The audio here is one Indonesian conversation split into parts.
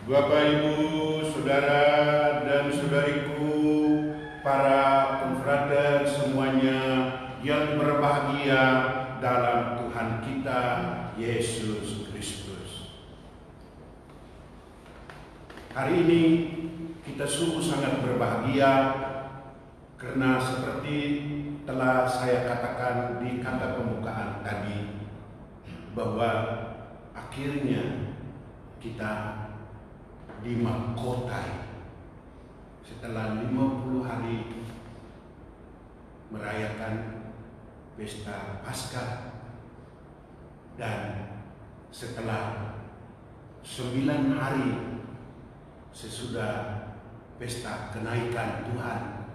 Bapak, Ibu, Saudara dan Saudariku, para konfrater semuanya yang berbahagia dalam Tuhan kita Yesus Kristus. Hari ini kita sungguh sangat berbahagia karena seperti telah saya katakan di kata pembukaan tadi, bahwa akhirnya kita dimahkotai setelah 50 hari merayakan pesta Paskah, dan setelah 9 hari sesudah pesta kenaikan Tuhan,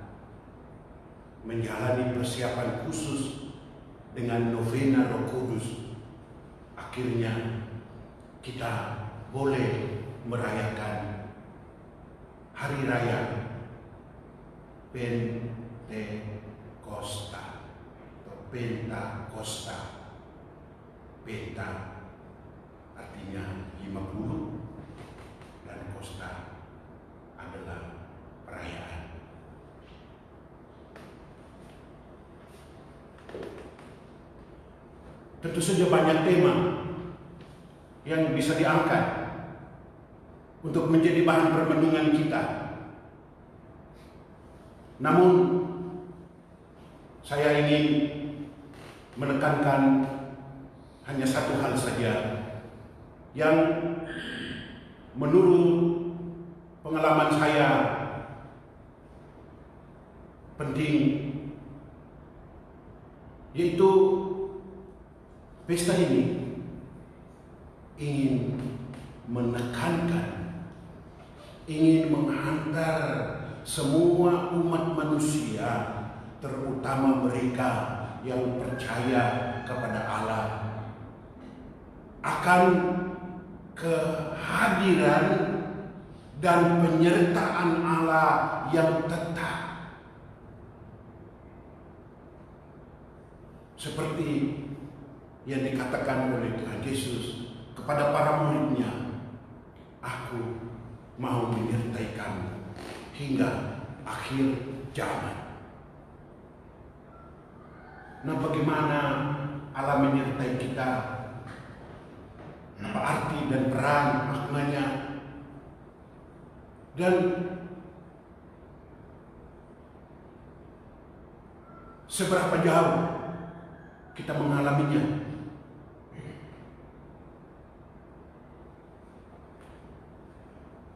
menjalani persiapan khusus dengan novena Roh Kudus, akhirnya kita boleh merayakan hari raya Pentakosta atau Pentakosta. Penta artinya 50 dan Kosta adalah perayaan. Tentu saja banyak tema yang bisa diangkat untuk menjadi bahan permenungan kita. Namun saya ingin menekankan hanya satu hal saja yang menurut pengalaman saya penting, yaitu pesta ini ingin menekankan, ingin menghantar semua umat manusia, terutama mereka yang percaya kepada Allah, akan kehadiran dan penyertaan Allah yang tetap, seperti yang dikatakan oleh Tuhan Yesus kepada para muridnya, "Aku mau menyertai kamu hingga akhir zaman." Nah, bagaimana Allah menyertai kita? Apa arti dan peran maknanya? Dan seberapa jauh kita mengalaminya?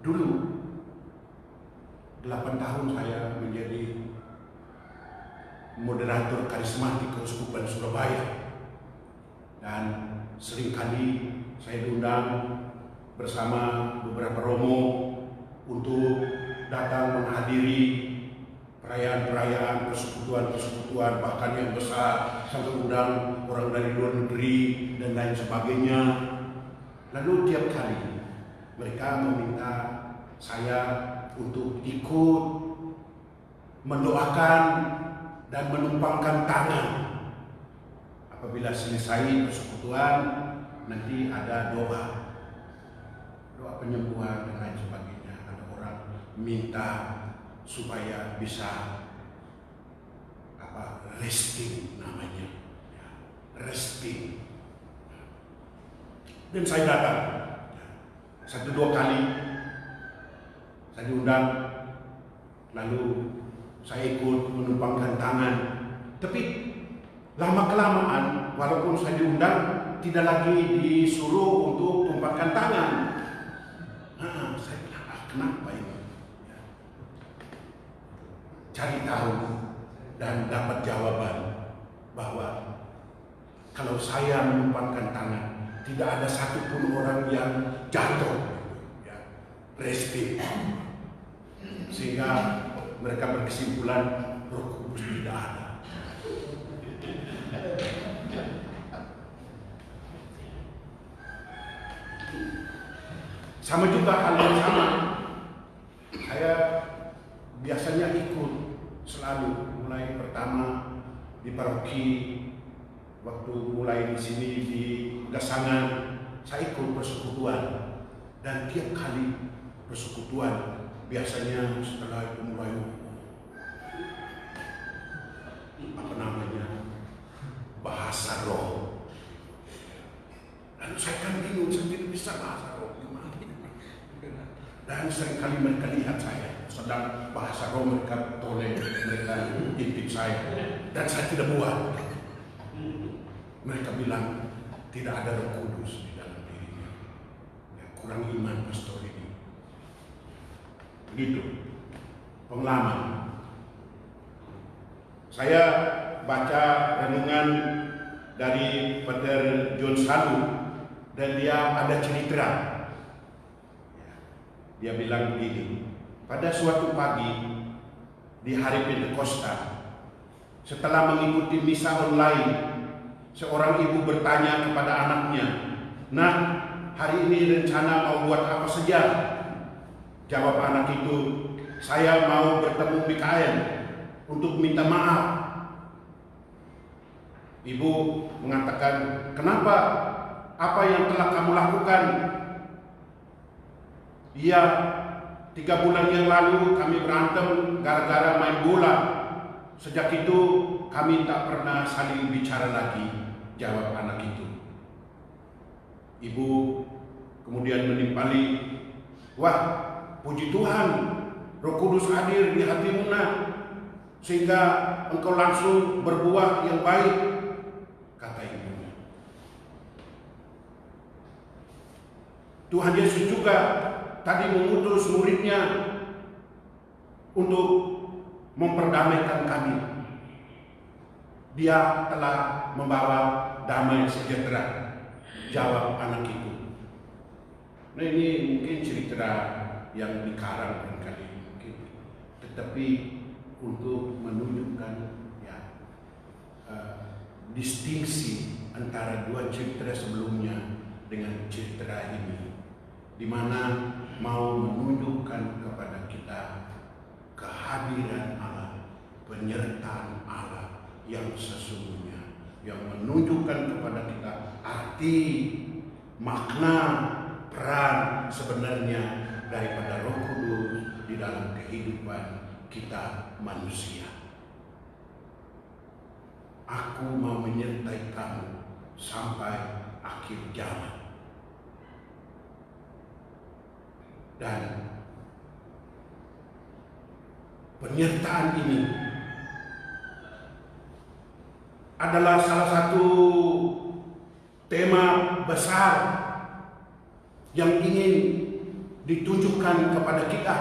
Dulu 8 tahun saya menjadi moderator karismatik Keuskupan Surabaya, dan seringkali saya diundang bersama beberapa romo untuk datang menghadiri perayaan-perayaan, persekutuan-persekutuan, bahkan yang besar, sampai undang orang dari luar negeri dan lain sebagainya. Lalu tiap kali mereka meminta saya untuk ikut mendoakan dan menumpangkan tangan. Apabila selesai persekutuan, nanti ada doa penyembuhan dan lain sebagainya. Ada orang minta supaya bisa resting namanya, ya, resting. Dan saya datang 1-2 kali, saya diundang, lalu saya ikut menumpangkan tangan. Tapi lama-kelamaan, walaupun saya diundang, tidak lagi disuruh untuk tumpangkan tangan. Saya bilang, kenapa ini? Cari tahu dan dapat jawaban bahwa kalau saya menumpangkan tangan, tidak ada satupun orang yang jatuh, resting. Sehingga mereka berkesimpulan Roh Kudus tidak ada. Sama juga hal yang sama, saya biasanya ikut selalu, mulai pertama di paroki, waktu mulai di sini di Gasangan, saya ikut persekutuan, dan tiap kali persekutuan, biasanya setelah itu mulai bahasa roh. Lalu saya kan bingung, saya tidak bisa bahasa roh gimana. Dan seringkali mereka lihat saya sedang bahasa roh, mereka toleh, mereka intip saya, dan saya tidak buat. Mereka bilang tidak ada Roh Kudus di dalam dirinya. Ya, kurang iman pastor ini. Begitu pengalaman. Saya baca renungan dari Pater John Salu, dan dia ada cerita. Dia bilang begini, pada suatu pagi di hari Pentakosta, setelah mengikuti misa online, seorang ibu bertanya kepada anaknya, "Nak, hari ini rencana mau buat apa saja?" Jawab anak itu, "Saya mau bertemu Mikael untuk minta maaf." Ibu mengatakan, "Kenapa? Apa yang telah kamu lakukan?" "Iya, 3 bulan yang lalu kami berantem gara-gara main bola. Sejak itu kami tak pernah saling bicara lagi," jawab anak itu. Ibu kemudian menimpali, "Wah, puji Tuhan, Roh Kudus hadir di hatimu, nak, sehingga engkau langsung berbuah yang baik," kata ibunya. Tuhan Yesus juga tadi mengutus muridnya untuk memperdamaikan kami. Dia telah membawa damai sejahtera, jawab anak itu. Nah, ini mungkin cerita yang dikarang barangkali mungkin, tetapi untuk menunjukkan ya distingsi antara dua cerita sebelumnya dengan cerita ini, di mana mau menunjukkan kepada kita kehadiran Allah, penyertaan Allah yang sesungguhnya, yang menunjukkan kepada kita arti, makna, peran sebenarnya daripada Roh Kudus di dalam kehidupan kita manusia. "Aku mau menyertai kamu sampai akhir zaman." Dan penyertaan ini adalah salah satu tema besar yang ingin ditunjukkan kepada kita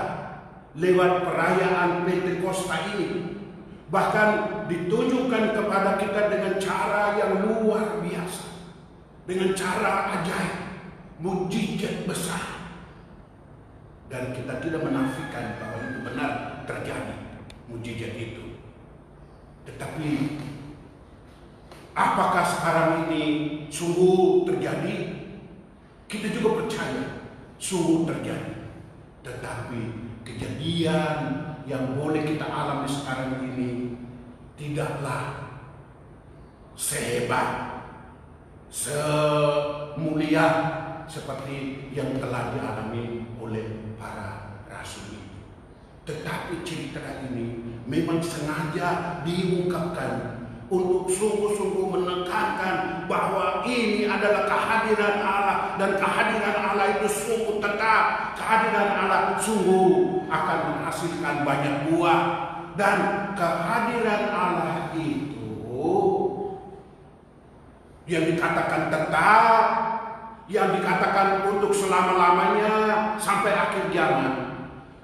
lewat perayaan Pentakosta ini. Bahkan ditunjukkan kepada kita dengan cara yang luar biasa, dengan cara ajaib, mukjizat besar. Dan kita tidak menafikan bahwa itu benar terjadi, mukjizat itu. Tetapi apakah sekarang ini sungguh terjadi? Kita juga percaya sungguh terjadi. Tetapi kejadian yang boleh kita alami sekarang ini tidaklah sehebat, semulia seperti yang telah dialami oleh para rasul itu. Tetapi cerita ini memang sengaja diungkapkan untuk sungguh-sungguh menekankan bahwa ini adalah kehadiran Allah, dan kehadiran Allah itu sungguh tetap. Kehadiran Allah sungguh akan menghasilkan banyak buah, dan kehadiran Allah itu yang dikatakan tetap, yang dikatakan untuk selama-lamanya sampai akhir zaman,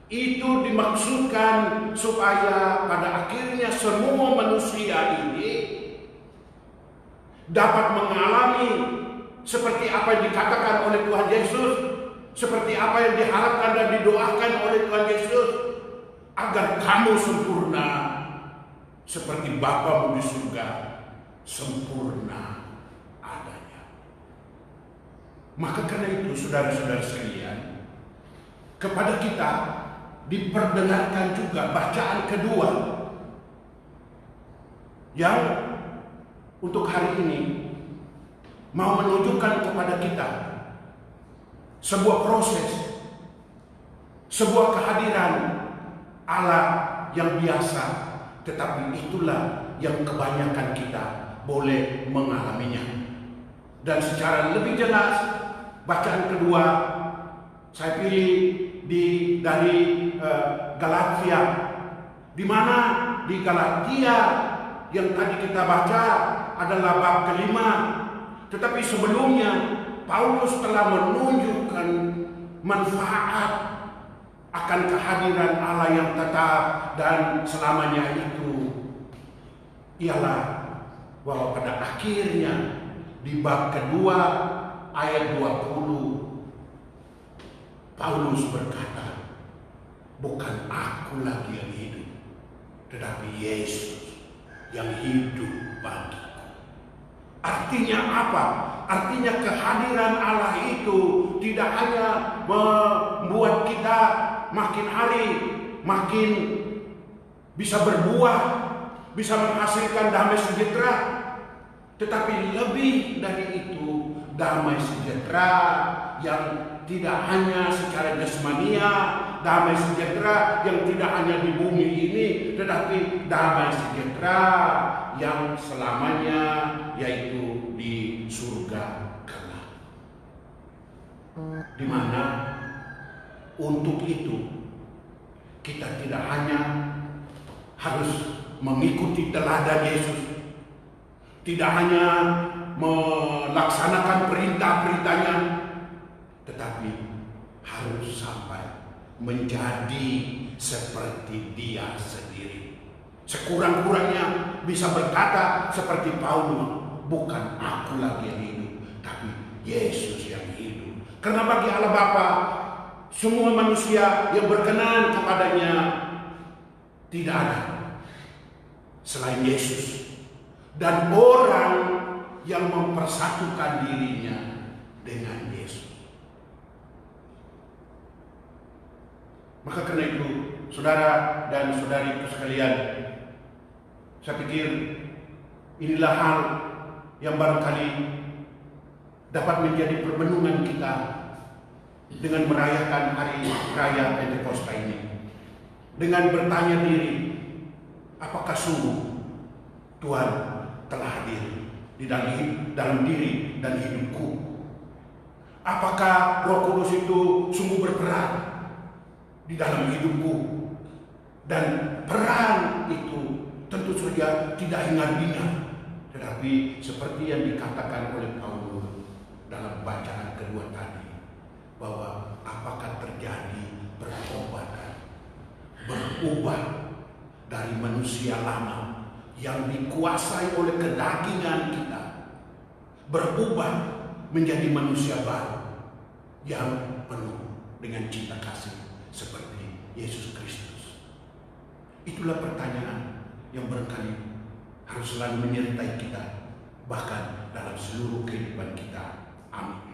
itu dimaksudkan supaya pada akhirnya semua manusia ini dapat mengalami seperti apa yang dikatakan oleh Tuhan Yesus, seperti apa yang diharapkan dan didoakan oleh Tuhan Yesus, agar kamu sempurna seperti Bapamu di surga sempurna adanya. Maka karena itu, saudara-saudara sekalian, kepada kita diperdengarkan juga bacaan kedua yang untuk hari ini mau menunjukkan kepada kita sebuah proses sebuah kehadiran Allah yang biasa, tetapi itulah yang kebanyakan kita boleh mengalaminya. Dan secara lebih jelas, bacaan kedua saya pilih dari Galatia, di mana di Galatia yang tadi kita baca adalah bab kelima. Tetapi sebelumnya Paulus telah menunjukkan manfaat akan kehadiran Allah yang tetap dan selamanya itu, ialah bahwa pada akhirnya di bab kedua ayat 20 Paulus berkata, bukan aku lagi yang hidup, tetapi Yesus yang hidup bagiku. Artinya apa? Artinya kehadiran Allah itu tidak hanya membuat kita makin hari makin bisa berbuah, bisa menghasilkan damai sejahtera, tetapi lebih dari itu, damai sejahtera yang tidak hanya secara jasmania, damai sejahtera yang tidak hanya di bumi ini, tetapi damai sejahtera yang selamanya, yaitu di surga kelak. Di mana untuk itu kita tidak hanya harus mengikuti teladan Yesus, tidak hanya melaksanakan perintah-perintahnya, tetapi harus sampai menjadi seperti Dia sendiri. Sekurang-kurangnya bisa berkata seperti Paulus, bukan aku lagi yang hidup, tapi Yesus yang hidup. Karena bagi Allah Bapa, semua manusia yang berkenan kepadanya tidak ada selain Yesus, dan orang yang mempersatukan dirinya dengan Yesus. Maka karena itu, saudara dan saudari sekalian, saya pikir inilah hal yang barangkali dapat menjadi permenungan kita dengan merayakan hari raya Pentakosta ini, dengan bertanya diri, apakah sungguh Tuhan telah hadir di dalam diri dan hidupku? Apakah Roh Kudus itu sungguh berperan di dalam hidupku? Dan peran itu tentu saja tidak hingar-bingar, tetapi seperti yang dikatakan oleh Paulus dalam bacaan kedua tadi, bahwa apakah terjadi pertobatan, berubah dari manusia lama yang dikuasai oleh kedagingan kita, berubah menjadi manusia baru yang penuh dengan cinta kasih seperti Yesus Kristus. Itulah pertanyaan yang barangkali harus selalu menyertai kita, bahkan dalam seluruh kehidupan kita. Amin.